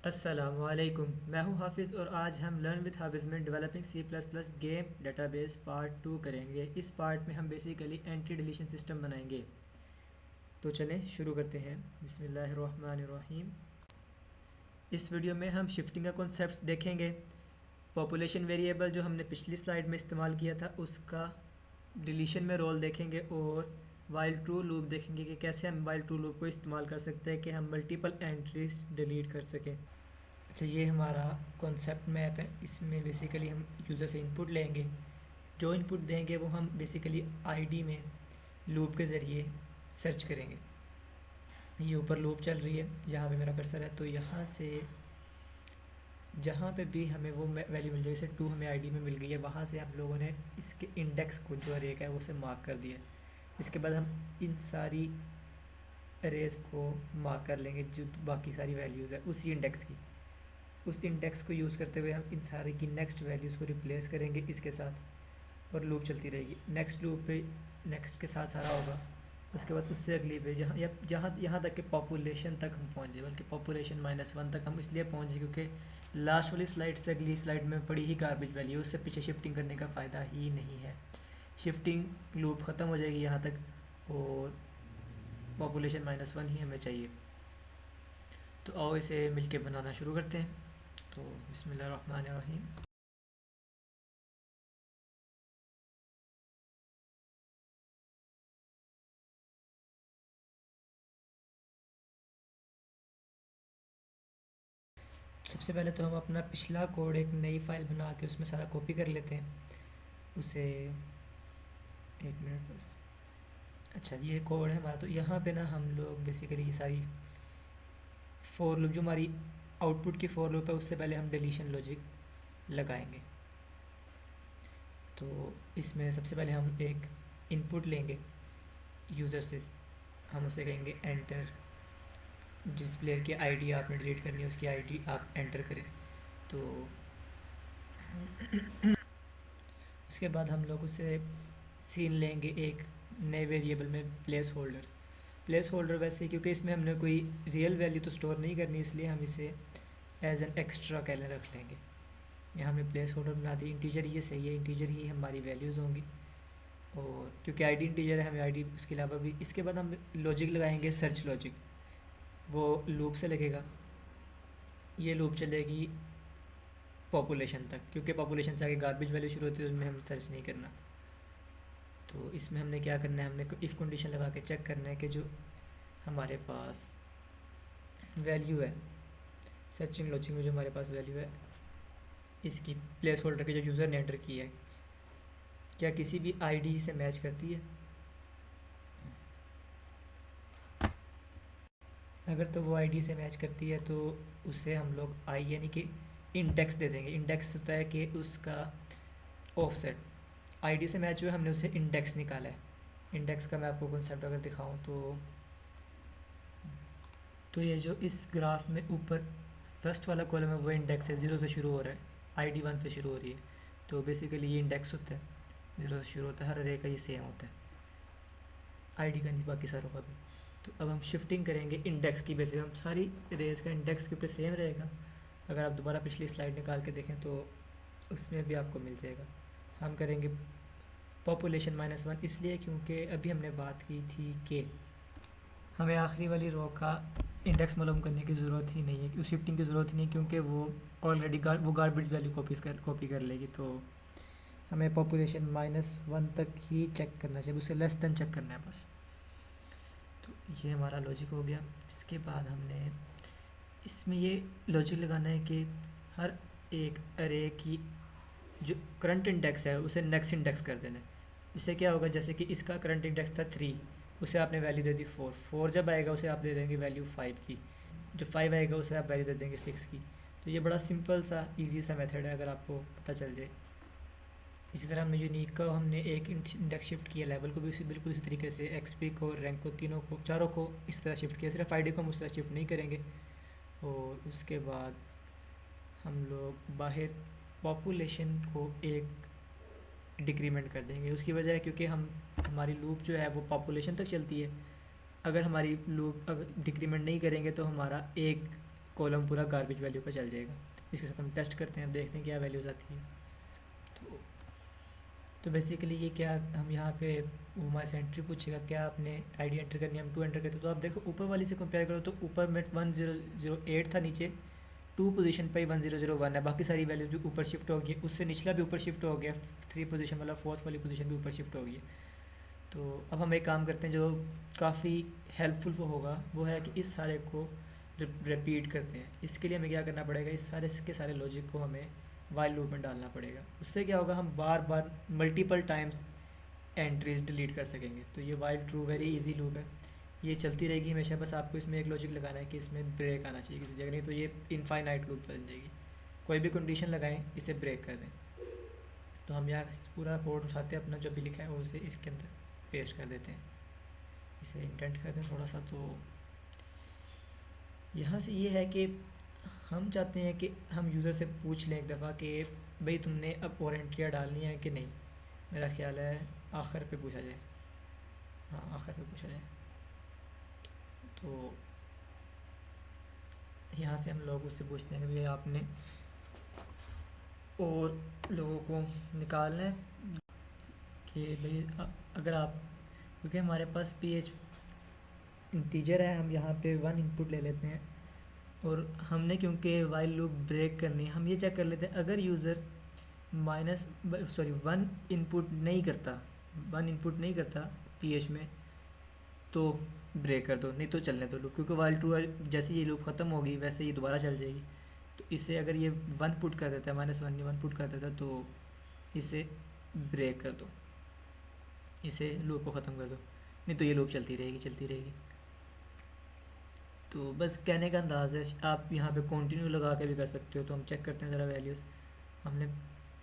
अस्सलामुअलैकुम। मैं हूं हाफिज़ और आज हम लर्न विद हाफिज़ में developing C plus plus game database part 2 करेंगे। इस पार्ट में हम बेसिकली एंटी डिलीशन सिस्टम बनाएंगे। तो चलें शुरू करते हैं। बिस्मिल्लाहिर्रहमानिर्रहीम। इस वीडियो में हम शिफ्टिंग का कॉन्सेप्ट देखेंगे। पॉपुलेशन वेरिएबल जो हमने पिछली स्लाइड में इस्तेमाल किया था उसका डिलीशन में रोल देखेंगे और वाइल ट्रू लूप देखेंगे कि कैसे हम वाइल ट्रू लूप को इस्तेमाल कर सकते हैं कि हम मल्टीपल एंट्रीज डिलीट कर सकें। अच्छा, ये हमारा कॉन्सेप्ट मैप है। इसमें बेसिकली हम यूज़र से इनपुट लेंगे। जो इनपुट देंगे वो हम बेसिकली आईडी में लूप के ज़रिए सर्च करेंगे। ये ऊपर लूप चल रही है, यहाँ पे मेरा कर्सर है, तो यहाँ से जहाँ पे भी हमें वो वैल्यू मिल जाएगी, जैसे 2 हमें आईडी में मिल गई है, वहाँ से हम लोगों ने इसके इंडेक्स को जो अरे का है वो से मार्क कर दिया। इसके बाद हम इन सारी अरेज को मार्क कर लेंगे जो बाकी सारी वैल्यूज़ है उसी इंडेक्स की। उस इंडेक्स को यूज़ करते हुए हम इन सारे की नेक्स्ट वैल्यूज़ को रिप्लेस करेंगे इसके साथ और लूप चलती रहेगी। नेक्स्ट लूप पे नेक्स्ट के साथ सारा होगा, उसके बाद उससे अगली पे जहाँ या जहाँ यहाँ तक कि पॉपुलेशन तक हम पहुँचे, बल्कि पॉपुलेशन -1 तक हम इसलिए पहुँचे क्योंकि लास्ट वाली स्लाइड से अगली स्लाइड में बड़ी ही गार्बेज वैल्यू, उससे पीछे शिफ्टिंग करने का फ़ायदा ही नहीं है। शिफ्टिंग लूप ख़त्म हो जाएगी यहाँ तक और पॉपुलेशन -1 ही हमें चाहिए। तो आओ इसे मिलके बनाना शुरू करते हैं। तो बिस्मिल्लाहिर्रहमानिर्रहीम। सबसे पहले तो हम अपना पिछला कोड एक नई फाइल बना के उसमें सारा कॉपी कर लेते हैं उसे। एक मिनट बस। अच्छा, ये कोड है हमारा। तो यहाँ पे ना हम लोग बेसिकली ये सारी फोर लूप जो हमारी आउटपुट की फोर लूप है उससे पहले हम डिलीशन लॉजिक लगाएंगे। तो इसमें सबसे पहले हम एक इनपुट लेंगे यूज़र से। हम उसे कहेंगे एंटर। जिस प्लेयर की आईडी आपने डिलीट करनी है उसकी आईडी आप एंटर करें। तो उसके बाद हम लोग उसे सीन लेंगे एक नए वेरिएबल में प्लेस होल्डर। प्लेस होल्डर वैसे ही क्योंकि इसमें हमने कोई रियल वैल्यू तो स्टोर नहीं करनी, इसलिए हम इसे एज एन एक्स्ट्रा कैलर रख लेंगे। यहाँ हमने प्लेस होल्डर बना दी। इंटीजर ये सही है, इंटीजर ही हमारी वैल्यूज़ होंगी और क्योंकि आईडी इंटीजर है हमें आईडी उसके अलावा भी। इसके बाद हम लॉजिक लगाएंगे, सर्च लॉजिक। वो लूप से लगेगा, ये लूप चलेगी पॉपुलेशन तक, क्योंकि पॉपुलेशन से आगे गार्बेज वैल्यू शुरू होती है तो उसमें हम सर्च नहीं करना। तो इसमें हमने क्या करना है, हमने इफ़ कंडीशन लगा के चेक करना है कि जो हमारे पास वैल्यू है सर्चिंग लॉजिक में, जो हमारे पास वैल्यू है इसकी प्लेस होल्डर के जो यूज़र ने एंटर की है, क्या किसी भी आईडी से मैच करती है। अगर तो वो आईडी से मैच करती है तो उसे हम लोग आई यानी कि इंडेक्स दे देंगे। इंडेक्स होता है कि उसका ऑफसेट। आईडी से मैच हुआ, हमने उसे इंडेक्स निकाला है। इंडेक्स का मैं आपको कंसेप्ट अगर दिखाऊं तो ये जो इस ग्राफ में ऊपर फर्स्ट वाला कॉलम है वो इंडेक्स है, 0 से शुरू हो रहा है, आईडी 1 से शुरू हो रही है। तो बेसिकली ये इंडेक्स होता है, 0 से शुरू होता है, हर अरे का ये सेम होता है, आईडी का नहीं बाकी सारों का भी। तो अब हम शिफ्टिंग करेंगे इंडेक्स की बेसिस, हम सारी रेज का इंडेक्स क्योंकि सेम रहेगा। अगर आप दोबारा पिछली स्लाइड निकाल के देखें तो उसमें भी आपको मिल जाएगा। हम करेंगे पॉपुलेशन -1 इसलिए क्योंकि अभी हमने बात की थी कि हमें आखिरी वाली रो का इंडेक्स मालूम करने की ज़रूरत ही नहीं है, शिफ्टिंग की ज़रूरत ही नहीं, क्योंकि वो ऑलरेडी वो गार्बेज वैल्यू कॉपी कर लेगी। तो हमें पॉपुलेशन -1 तक ही चेक करना चाहिए, उससे लेस देन चेक करना है बस। तो ये हमारा लॉजिक हो गया। इसके बाद हमने इसमें ये लॉजिक लगाना है कि हर एक अरे की जो करंट इंडेक्स है उसे नेक्स्ट इंडेक्स कर देना है। इससे क्या होगा, जैसे कि इसका करंट इंडेक्स था 3, उसे आपने वैल्यू दे दी 4 जब आएगा उसे आप दे देंगे वैल्यू 5 की, जो 5 आएगा उसे आप वैल्यू दे देंगे 6 की। तो ये बड़ा सिंपल सा ईजी सा मेथड है अगर आपको पता चल जाए। इसी तरह हमने यूनिक का हमने एक इंडेक्स शिफ्ट किया, लेवल को भी उसी बिल्कुल इसी तरीके से, एक्सपी को, रैंक को, तीनों को, चारों को इस तरह शिफ्ट किया। सिर्फ आईडी को हम उस तरह शिफ्ट नहीं करेंगे। और उसके बाद हम लोग बाहर पॉपुलेशन को एक डिक्रीमेंट कर देंगे। उसकी वजह है क्योंकि हमारी लूप जो है वो पॉपुलेशन तक चलती है। अगर हमारी लूप अगर डिक्रीमेंट नहीं करेंगे तो हमारा एक कॉलम पूरा गार्बेज वैल्यू का चल जाएगा। इसके साथ हम टेस्ट करते हैं, देखते हैं क्या वैल्यूज़ आती है। तो बेसिकली ये क्या, हम यहाँ पे वो हमारे से एंट्री पूछेगा क्या आपने आईडी एंटर करनी है, हम 2 एंटर करते हैं। तो आप देखो ऊपर वाली से कंपेयर करो तो ऊपर में 1008 था, नीचे 2 पोजीशन पे 1001 है, बाकी सारी वैल्यू जो ऊपर शिफ्ट हो गई, उससे निचला भी ऊपर शिफ्ट हो गया, 3 पोजीशन वाला 4th वाली पोजीशन भी ऊपर शिफ्ट हो गई है। तो अब हम एक काम करते हैं जो काफ़ी हेल्पफुल होगा, वो है कि इस सारे को रिपीट करते हैं। इसके लिए हमें क्या करना पड़ेगा, इस सारे के सारे लॉजिक को हमें वाइल लूप में डालना पड़ेगा। उससे क्या होगा, हम बार बार मल्टीपल टाइम्स एंट्रीज डिलीट कर सकेंगे। तो ये while true very easy loop है, ये चलती रहेगी हमेशा। बस आपको इसमें एक लॉजिक लगाना है कि इसमें ब्रेक आना चाहिए किसी जगह, नहीं तो ये इनफाइनाइट लूप बन जाएगी। कोई भी कंडीशन लगाएं, इसे ब्रेक कर दें। तो हम यहाँ पूरा कोड उठाते हैं, अपना जो भी लिखा है वो उसे इसके अंदर पेस्ट कर देते हैं। इसे इंडेंट कर दें थोड़ा सा। तो यहाँ से ये है कि हम चाहते हैं कि हम यूज़र से पूछ लें एक दफ़ा कि भाई तुमने अब और एंट्रियाँ डालनी है कि नहीं। मेरा ख्याल है आखिर पे पूछा जाए, हाँ आखिर पे पूछा जाए। तो यहाँ से हम लोग उससे पूछते हैं कि भाई आपने और लोगों को निकालना है कि भाई अगर आप, क्योंकि हमारे पास PH इंटीजर है, हम यहाँ पे 1 इनपुट ले लेते हैं। और हमने क्योंकि वाइल लूप ब्रेक करनी है, हम ये चेक कर लेते हैं अगर यूज़र 1 इनपुट नहीं करता PH में तो ब्रेक कर दो, नहीं तो चलने दो लूप। क्योंकि वाइल ट्रू जैसे ये लूप ख़त्म होगी वैसे ये दोबारा चल जाएगी। तो इसे अगर ये 1 पुट कर देता है, -1 पुट कर देता है, तो इसे ब्रेक कर दो, इसे लूप को ख़त्म कर दो, नहीं तो ये लूप चलती रहेगी। तो बस कहने का अंदाज़ है। आप यहाँ पे कंटिन्यू लगा के भी कर सकते हो। तो हम चेक करते हैं ज़रा वैल्यूज़। हमने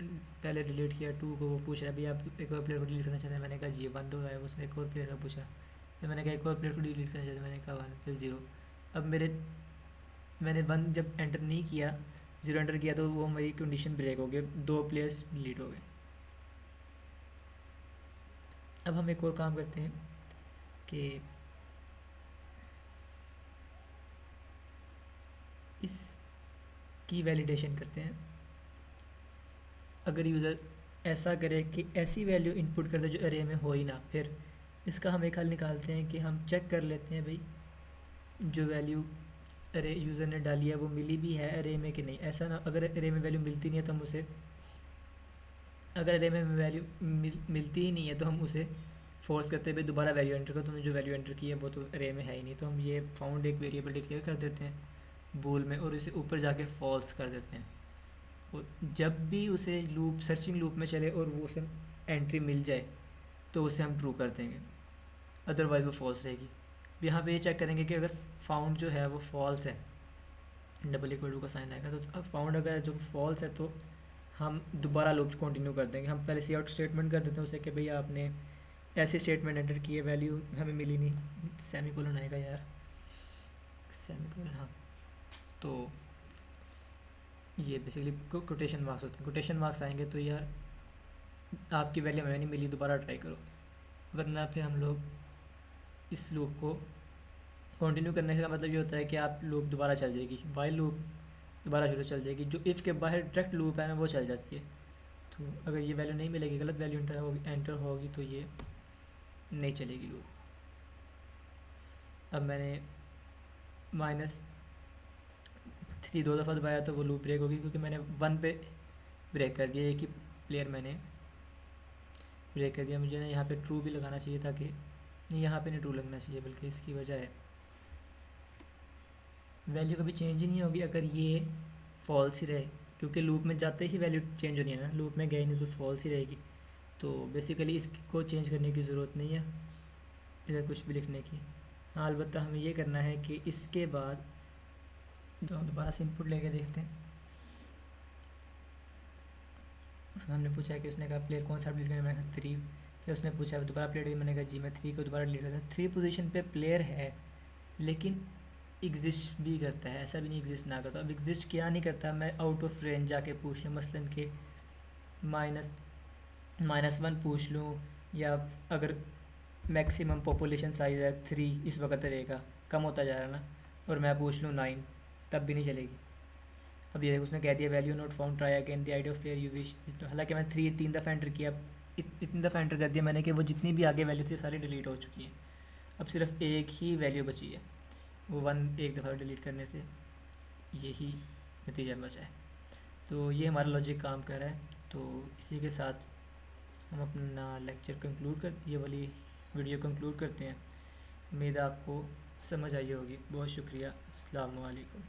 पहले डिलीट किया 2 को, वो पूछ रहा है भाई आप एक और प्लेयर को डिलीट करना चाहते हैं, मैंने कहा जी 1 है, उसने एक और प्लेयर का पूछा, फिर मैंने कहा एक और प्लेयर को डिलीट करना चाहते हैं, मैंने कहा 1, फिर 0। अब मैंने 1 जब एंटर नहीं किया, 0 एंटर किया, तो वो मेरी कंडीशन ब्रेक हो गई, 2 प्लेयर्स डिलीट हो गए। अब हम एक और काम करते हैं कि इसकी वैलिडेशन करते हैं। अगर यूज़र ऐसा करे कि ऐसी वैल्यू इनपुट कर दे जो अरे में हो ही ना, फिर इसका हम एक हल निकालते हैं कि हम चेक कर लेते हैं भाई जो वैल्यू अरे यूज़र ने डाली है वो मिली भी है अरे में कि नहीं। ऐसा ना, अगर अरे में वैल्यू मिलती नहीं है तो हम उसे, अगर अरे में वैल्यू मिलती ही नहीं है तो हम उसे फोर्स करते हैं भाई दोबारा वैल्यू एंटर करो, तुमने जो वैल्यू एंटर की है वो तो अरे में है ही नहीं। तो हम ये फाउंड एक वेरिएबल डिक्लेयर कर देते हैं बूल में, और इसे ऊपर जाके फॉल्स कर देते हैं। और जब भी उसे लूप सर्चिंग लूप में चले और वो उसे एंट्री मिल जाए तो उसे हम ट्रू कर देंगे, अदरवाइज़ वो फॉल्स रहेगी। यहाँ पे ये चेक करेंगे कि अगर फाउंड जो है वो फॉल्स है, डबल इक्वल टू का साइन आएगा, तो अब फाउंड अगर जो फॉल्स है तो हम दोबारा लूप कंटिन्यू कर देंगे। हम पहले सी आउट स्टेटमेंट कर देते हैं उसे कि भाई आपने ऐसे स्टेटमेंट एंटर की है, वैल्यू हमें मिली नहीं, सेमीकोलन आएगा यार, सेमीकोलन, हाँ। तो ये बेसिकली कोटेशन मार्क्स होते हैं, कोटेशन मार्क्स आएंगे तो यार आपकी वैल्यू हमें नहीं मिली, दोबारा ट्राई करो, वरना फिर हम लोग इस लूप को कंटिन्यू करने का मतलब ये होता है कि आप लूप दोबारा चल जाएगी, वाइल लूप दोबारा शुरू चल जाएगी, जो इफ़ के बाहर डायरेक्ट लूप है ना वो चल जाती है। तो अगर ये वैल्यू नहीं मिलेगी, गलत वैल्यू एंटर होगी तो ये नहीं चलेगी लूप। अब मैंने -3 2 दफ़ा दबाया तो वो लूप ब्रेक होगी, क्योंकि मैंने 1 पे ब्रेक कर दिया, एक ही प्लेयर मैंने ब्रेक कर दिया। मुझे ना यहाँ पे ट्रू भी लगाना चाहिए था, कि नहीं यहाँ पे नहीं ट्रू लगना चाहिए, बल्कि इसकी वजह है वैल्यू कभी चेंज ही नहीं होगी अगर ये फॉल्स ही रहे, क्योंकि लूप में जाते ही वैल्यू चेंज होनी है ना, लूप में गई नहीं तो फॉल्स ही रहेगी। तो बेसिकली इसको चेंज करने की ज़रूरत नहीं है इधर कुछ भी लिखने की। हाँ अलबत्ता हमें ये करना है कि इसके बाद जो हम दोबारा से इनपुट लेके देखते हैं, हमने पूछा कि उसने कहा प्लेयर कौन सा डिलीट करना, मैंने कहा 3। फिर उसने पूछा दोबारा प्लेयर, मैंने कहा जी मैं 3 को दोबारा डिलीट करता हूँ। 3 पोजीशन पे प्लेयर है लेकिन एग्जिस्ट भी करता है, ऐसा भी नहीं एग्जिस्ट ना करता। अब एग्जिस्ट क्या नहीं करता, मैं आउट ऑफ रेंज जाके पूछ लूँ, मसलन के -1 पूछ लूँ, या अगर मैक्सिमम पॉपुलेशन साइज़ है 3 इस वक्त रहेगा, कम होता जा रहा है ना, और मैं पूछ लूँ 9, तब भी नहीं चलेगी। अब ये देखो उसने कह दिया value not found, try again the ID of player you wish. हालांकि मैंने तीन दफ़ा एंटर किया, इतनी दफ़ा एंटर कर दिया मैंने कि वो जितनी भी आगे वैल्यू थी सारी डिलीट हो चुकी हैं। अब सिर्फ एक ही वैल्यू बची है, वो 1 एक दफ़ा डिलीट करने से यही नतीजा बचा है। तो ये हमारा लॉजिक काम कर रहा है। तो इसी के साथ हम अपना लेक्चर कंक्लूड कर, ये वाली वीडियो कंक्लूड करते हैं। उम्मीद है आपको समझ आई होगी। बहुत शुक्रिया। अस्सलाम वालेकुम।